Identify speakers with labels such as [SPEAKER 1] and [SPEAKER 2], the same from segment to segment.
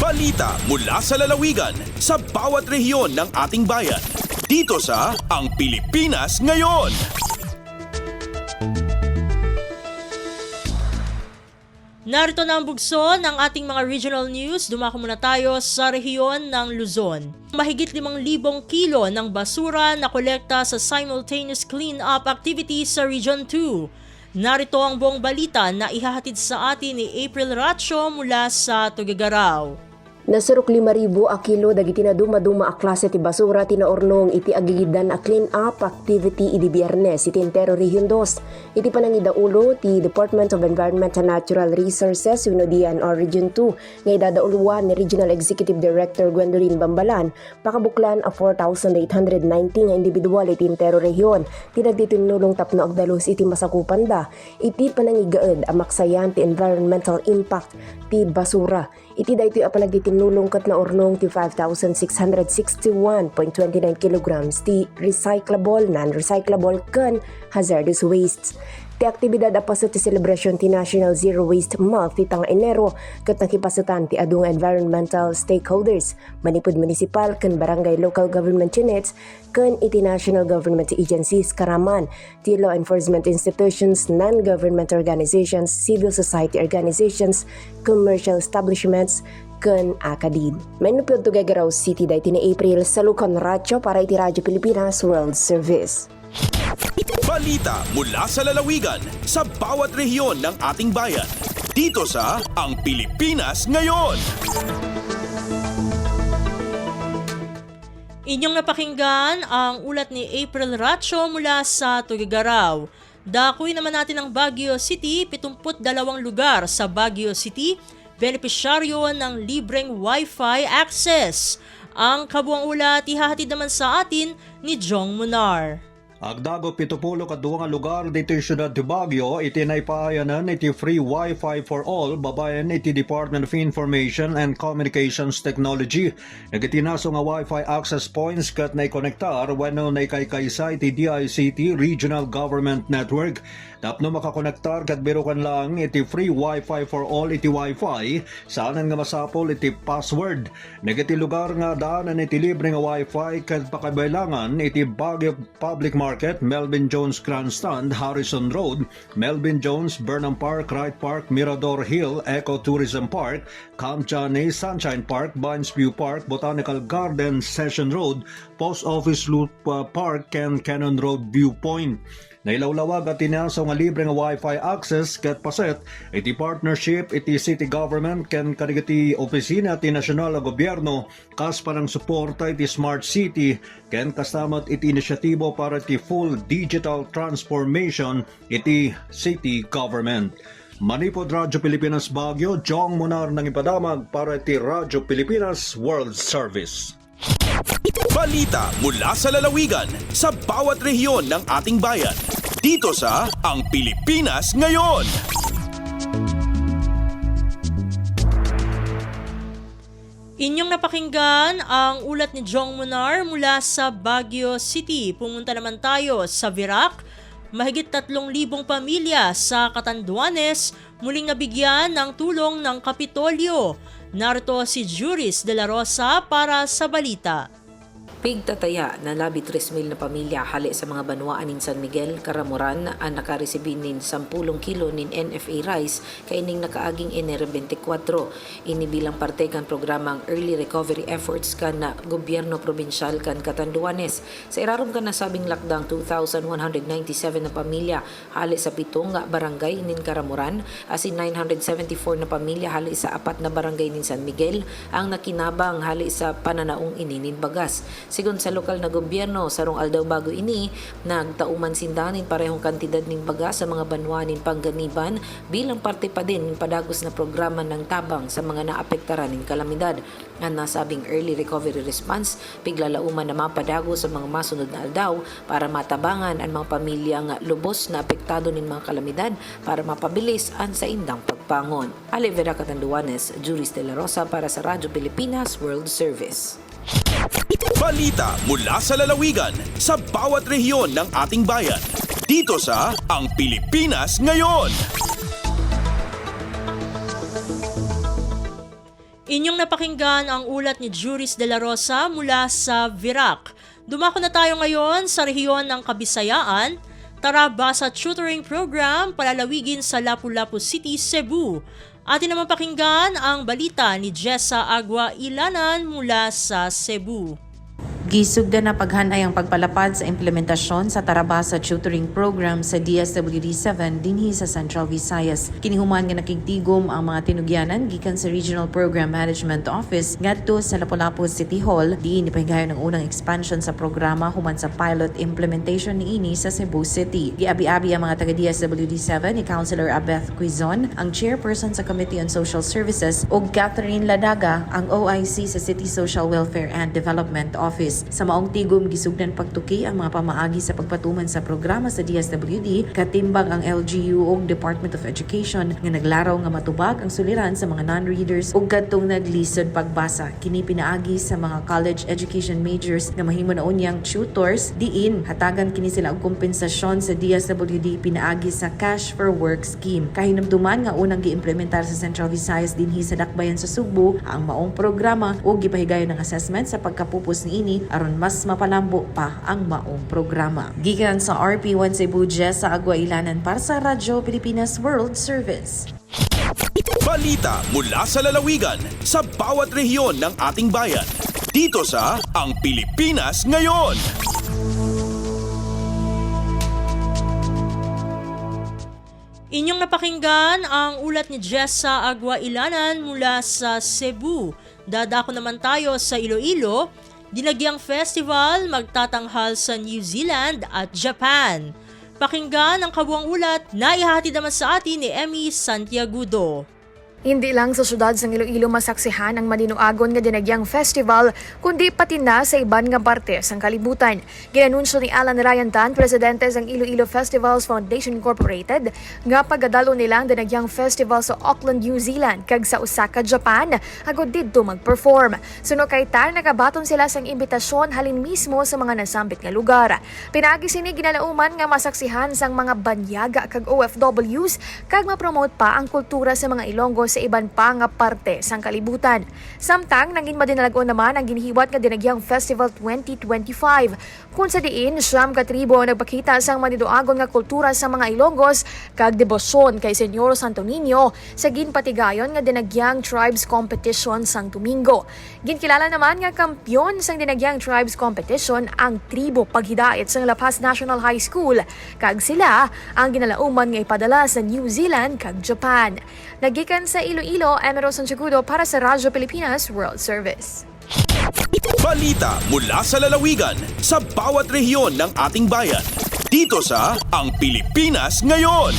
[SPEAKER 1] Balita mula sa lalawigan sa bawat rehiyon ng ating bayan. Dito sa Ang Pilipinas Ngayon.
[SPEAKER 2] Narito na ang bugso ng ating mga regional news. Dumako muna tayo sa rehiyon ng Luzon. Mahigit 5,000 kilo ng basura na kolekta sa simultaneous clean-up activities sa Region 2. Narito ang buong balita na ihahatid sa atin ni April Racho mula sa Tuguegarao.
[SPEAKER 3] Nasurok 5,000 a kilo dagiti na duma-duma a klase ti basura tinaornong iti agigidan a clean-up activity idi Biyernes iti entero Region 2. Iti panangidaulo ti Department of Environment and Natural Resources wenno DNR Region 2 nga idadauluan ni Regional Executive Director Gwendolyn Bambalan pakabuklan a 4,890 nga individual iti entero rehiyon ti nagtitinulong tapno agdalos iti masakupan da iti panangigaed a maksayan ti environmental impact ti basura. Iti daytoy a panagtitinulong ket na ornong ti 5,661.29 kilograms ti recyclable, non-recyclable ken hazardous wastes. Ti aktibidad apaso ti celebration ti National Zero Waste Month ti tanga Enero ket nakipasutan ti adung environmental stakeholders, manipud municipal ken barangay local government units ken iti national government agencies karaman, ti law enforcement institutions, non-government organizations, civil society organizations, commercial establishments ken akadid. Manupod Tuguegarao City dayti ni April sa Lucon Racho para iti Radyo Pilipinas World Service.
[SPEAKER 1] Balita mula sa lalawigan sa bawat rehiyon ng ating bayan. Dito sa Ang Pilipinas Ngayon.
[SPEAKER 2] Inyong napakinggan ang ulat ni April Racho mula sa Tuguegarao. Dakuy naman natin ang Baguio City, 72 lugar sa Baguio City, benepisyaryo ng libreng Wi-Fi access. Ang kabuang ulat ihahatid naman sa atin ni Jong Munar.
[SPEAKER 4] Agdago 72 lugar dito syudad ti Baguio iti naipaayanan iti free Wi-Fi for all babayan iti Department of Information and Communications Technology. Nagitinaso nga Wi-Fi access points kat naikonektar wenno naikaykaysa iti DICT Regional Government Network. Tapno makakonektar kat birukan lang iti free Wi-Fi for all iti Wi-Fi saanan nga masapol iti password. Nagiti lugar nga daanan iti libre nga Wi-Fi kat pakabailangan iti Baguio Public Market, Melvin Jones Grandstand, Harrison Road, Melvin Jones, Burnham Park, Wright Park, Mirador Hill, Eco Tourism Park, Camp Chaney, Sunshine Park, Vines View Park, Botanical Garden, Session Road, Post Office Loop Park, and Cannon Road Viewpoint. Nailawlawag at tinaso nga libre nga Wi-Fi access ket paset iti partnership iti city government ken kadagiti opisina ti nasyonal a gobyerno kas parang suporta iti smart city ken kastamat iti inisyatibo para iti full digital transformation iti city government. Manipod Radyo Pilipinas Baguio, Jong Munar nang ipadamag para iti Radyo Pilipinas World Service.
[SPEAKER 1] Balita mula sa lalawigan sa bawat rehiyon ng ating bayan. Dito sa Ang Pilipinas Ngayon.
[SPEAKER 2] Inyong napakinggan ang ulat ni Jong Munar mula sa Baguio City. Pumunta naman tayo sa Virac. Mahigit 3,000 pamilya sa Catanduanes muling nabigyan ng tulong ng Kapitolyo. Narito si Juris de la Rosa para sa balita.
[SPEAKER 5] Pigtataya na labi 3,000 na pamilya hali sa mga banwaan nin San Miguel, Caramoran ang nakaresibin nin 10 kilo nin NFA rice kaining nakaaging Enero 24. Ini bilang parte kan programang Early Recovery Efforts kan na gobyerno probinsyal kan Catanduanes. Sa irarom kan nasabing lakdang 2,197 na pamilya hali sa 7 nga barangay nin Caramoran, asin 974 na pamilya hali sa 4 na barangay nin San Miguel ang nakinabang hali sa pananaong ini nin bagas. Sigon sa lokal na gobyerno, sarong aldaw bago ini, nagtauman sindanin parehong kantidad ning baga sa mga banwanin pangganiban bilang parte pa din ng padagos na programa ng tabang sa mga naapektaran ng kalamidad. Ang nasabing early recovery response, piglalauman na mapadago sa mga masunod na aldaw para matabangan ang mga pamilyang lubos na apektado ng mga kalamidad para mapabilis ang sa indang pagpangon. Alivera Catanduanes, Juris de la Rosa para sa Radyo Pilipinas World Service.
[SPEAKER 1] Balita mula sa lalawigan sa bawat rehiyon ng ating bayan. Dito sa Ang Pilipinas Ngayon.
[SPEAKER 2] Inyong napakinggan ang ulat ni Juris de la Rosa mula sa Virac. Dumako na tayo ngayon sa rehiyon ng Kabisayaan. Tara basa tutoring program palalawigin sa Lapu-Lapu City, Cebu. Atin naman pakinggan ang balita ni Jessa Agua Ilanan mula sa Cebu.
[SPEAKER 6] Gisugdan na paghanay ang pagpalapad sa implementasyon sa Tarabasa Tutoring Program sa DSWD-7 dinhi sa Central Visayas. Kinihuman nga nakigtigom ang mga tinugyanan gikan sa Regional Program Management Office ngadto sa Lapu-Lapu City Hall diin ipahigayon ang unang expansion sa programa human sa pilot implementation niini sa Cebu City. Giabi-abi ang mga taga DSWD-7 ni Councilor Abeth Quizon, ang chairperson sa Committee on Social Services, ug Catherine Ladaga, ang OIC sa City Social Welfare and Development Office. Sa maong tigom gisugdan pagtuki ang mga pamaagi sa pagpatuman sa programa sa DSWD, katimbang ang LGU ug Department of Education nga naglaraw nga matubag ang suliran sa mga non-readers ug kadtong naglisod pagbasa. Kini pinaagi sa mga college education majors nga mahimo na unyang tutors diin hatagan kini sila og kompensasyon sa DSWD pinaagi sa Cash for Work scheme. Kahinumduman nga unang giimplementar sa Central Visayas dinhi sa Dakbayan sa Sugbo ang maong programa ug gipahigayon ng assessment sa pagkapupos niini aron mas mapalambo pa ang maong programa. Gikan sa RP1 Cebu, Jessa Agua Ilanan para sa Radyo Pilipinas World Service.
[SPEAKER 1] Balita mula sa lalawigan sa bawat rehiyon ng ating bayan. Dito sa Ang Pilipinas Ngayon.
[SPEAKER 2] Inyong napakinggan ang ulat ni Jessa Agua Ilanan mula sa Cebu. Dadako naman tayo sa Iloilo. Dinagyang Festival magtatanghal sa New Zealand at Japan. Pakinggan ang kabuang ulat na ihahatid naman sa atin ni Emmy Santiagudo.
[SPEAKER 7] Hindi lang sa syudad sa Iloilo masaksihan ang maninuagon nga dinagyang festival, kundi pati na sa iban nga parte sang kalibutan. Ginanunsyo ni Alan Ryan Tan, presidente sang Iloilo Festivals Foundation Incorporated, nga pagdalo nila ang dinagyang festival sa Auckland, New Zealand, kag sa Osaka, Japan, agod didto mag-perform. Suno kay Tan, nagabaton sila sang imbitasyon halin mismo sa mga nasambit nga lugar. Pinaagi sini ginalauman nga masaksihan sang mga banyaga kag OFWs, kag mapromote pa ang kultura sa mga Ilonggo sa iban pa nga parte sang kalibutan. Samtang nangin madinalagon naman ang ginhiwat nga dinagyang Festival 2025 kung sa diin siyam ka tribo ang nagpakita sang maniduagon nga kultura sa mga Ilonggos kag debosyon kay Senyor Santo Niño sa ginpatigayon nga dinagyang Tribes Competition sang Domingo. Ginkilala naman nga kampyon sang dinagyang Tribes Competition ang tribo paghidait sang La Paz National High School kag sila ang ginalauman nga ipadala sa New Zealand kag Japan. Nagikan sa Iloilo, Emero Santiagudo para sa Radyo Pilipinas World Service.
[SPEAKER 1] Balita mula sa lalawigan sa bawat rehiyon ng ating bayan. Dito sa Ang Pilipinas Ngayon.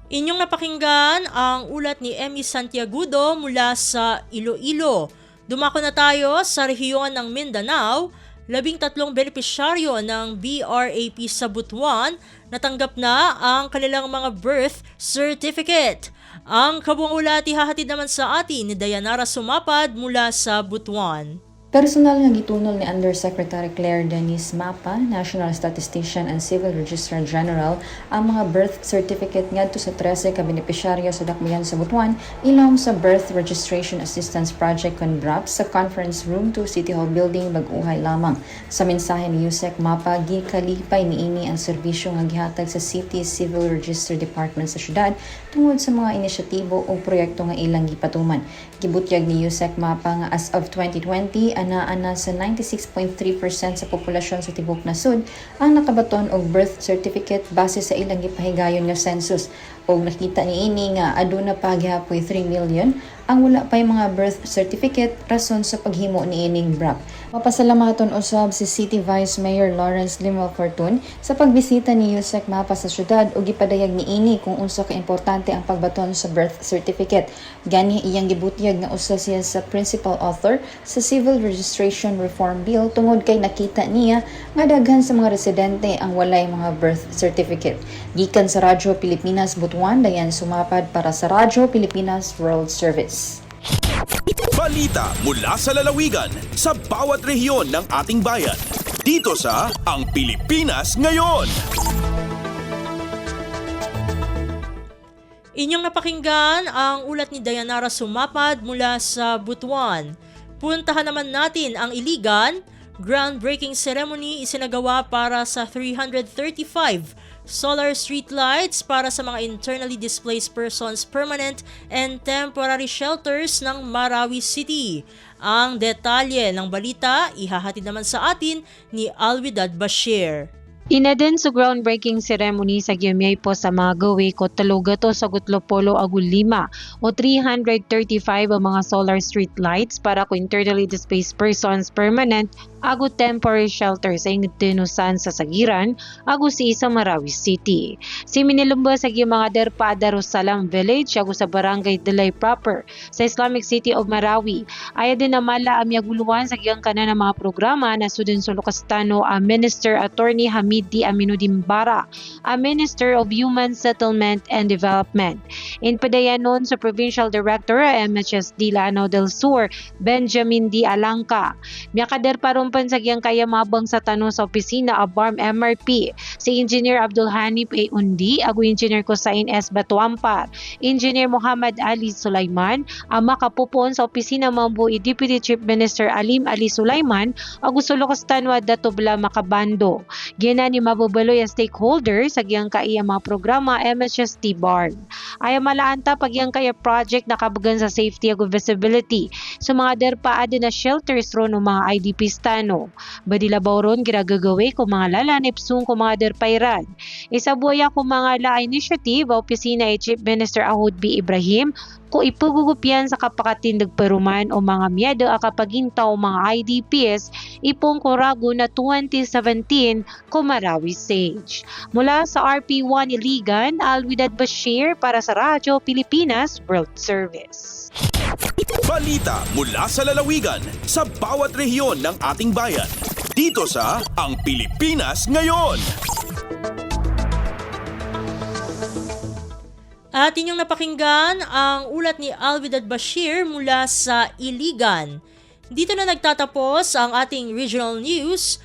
[SPEAKER 2] Inyong napakinggan ang ulat ni Emmy Santiagudo mula sa Iloilo. Dumako na tayo sa rehiyon ng Mindanao. 13 benepisyaryo ng BRAP sa Butuan natanggap na ang kanilang mga birth certificate. Ang kabuang ulat ihahatid naman sa atin ni Dayanara Sumapad mula sa Butuan.
[SPEAKER 8] Personal nga gitunol ni Undersecretary Claire Denise Mapa, National Statistician and Civil Registrar General, ang mga birth certificate ngadto sa 13 ka benepisyaryo sa Dakbayan sa Butuan ilong sa Birth Registration Assistance Project kon BRAP sa Conference Room 2 City Hall Building Bag-uhay lamang. Sa mensahe ni Yusek Mapa, gikalipay niini ang serbisyo nga gihatag sa City Civil Register Department sa syudad tungod sa mga inisyatibo o proyekto nga ilang gipatuman. Gibutyag ni Yusek Mapa nga as of 2020 anaa sa 96.3% sa populasyon sa tibok nasud ang nakabaton og birth certificate base sa ilang gipahigayon nga census. Og nakita niini nga aduna pa gihapoy 3 million ang wala pay mga birth certificate rason sa paghimo niining BRAP. Mapasalamaton usab si City Vice Mayor Lawrence Limal Fortun sa pagbisita ni Yusek Mapa sa syudad ug gipadayag niini kung unsa ka importante ang pagbaton sa birth certificate. Gani iyang gibutyag nga usa siya sa principal author sa Civil Registration Reform Bill tungod kay nakita niya nga daghan sa mga residente ang walay mga birth certificate. Gikan sa Radyo Pilipinas Butuan, Dayan Sumapad para sa Radyo Pilipinas World Service.
[SPEAKER 1] Balita mula sa lalawigan sa bawat rehiyon ng ating bayan. Dito sa Ang Pilipinas Ngayon.
[SPEAKER 2] Inyong napakinggan ang ulat ni Dayanara Sumapad mula sa Butuan. Puntahan naman natin ang Iligan. Groundbreaking ceremony isinagawa para sa 335 solar street lights para sa mga internally displaced persons permanent and temporary shelters ng Marawi City. Ang detalye ng balita ihahatid naman sa atin ni Alwidad Bashir.
[SPEAKER 9] Ina din sa groundbreaking ceremony sa giyamay po sa mga gawi ko talugato sa Gutlopolo Agul 5 o 335 ang mga solar street lights para ko internally displaced persons permanent agu temporary shelter sa tinusan sa Sagiran agu si isa Marawi City. Si minilumba sa mga derpa Darussalam Village agu sa Barangay Delay proper sa Islamic City of Marawi. Aya din namala amyaguluan sa giyang kanan ng mga programa na sudin Sulocastano a Minister Attorney Hamid D. Aminuddin Bara, a Minister of Human Settlement and Development. In padayanon sa Provincial Director MHSD Lanao del Sur, Benjamin D. Alangka. Miyakader parumpan sa giyang kaya mabang sa tanong sa opisina of BARM MRP, si Engineer Abdul Hanif A. Undi, agu Engineer Kosain S. Batuampar, Engineer Muhammad Ali Sulaiman, ang makapupon sa opisina mambuhi Deputy Chief Minister Alim Ali Sulaiman, agu Sulocastano Datubla Makabando. Gina ni mabubaloy ang stakeholder sa giyang kaya mga programa MHST BARM. Ay malaanta pag giyang kaya project nakabagan sa safety ag visibility sa mga derpa na shelters ron o mga IDP stano. Badilabaw ron giragagawi kung mga lalanipsung kung mga derpairan. Isabuya kung mga la initiative o opisina ni Chief Minister Ahud B. Ibrahim kung ipugugupyan sa kapakatindag peruman o mga miyado akapagintaw mga IDPs ipong korago na 2017 Kumarawi Sage. Mula sa RP1 Iligan, Alwidad Bashir para sa Radyo Pilipinas World Service.
[SPEAKER 1] Balita mula sa lalawigan sa bawat rehiyon ng ating bayan. Dito sa Ang Pilipinas Ngayon.
[SPEAKER 2] At inyong napakinggan ang ulat ni Alwidad Bashir mula sa Iligan. Dito na nagtatapos ang ating regional news.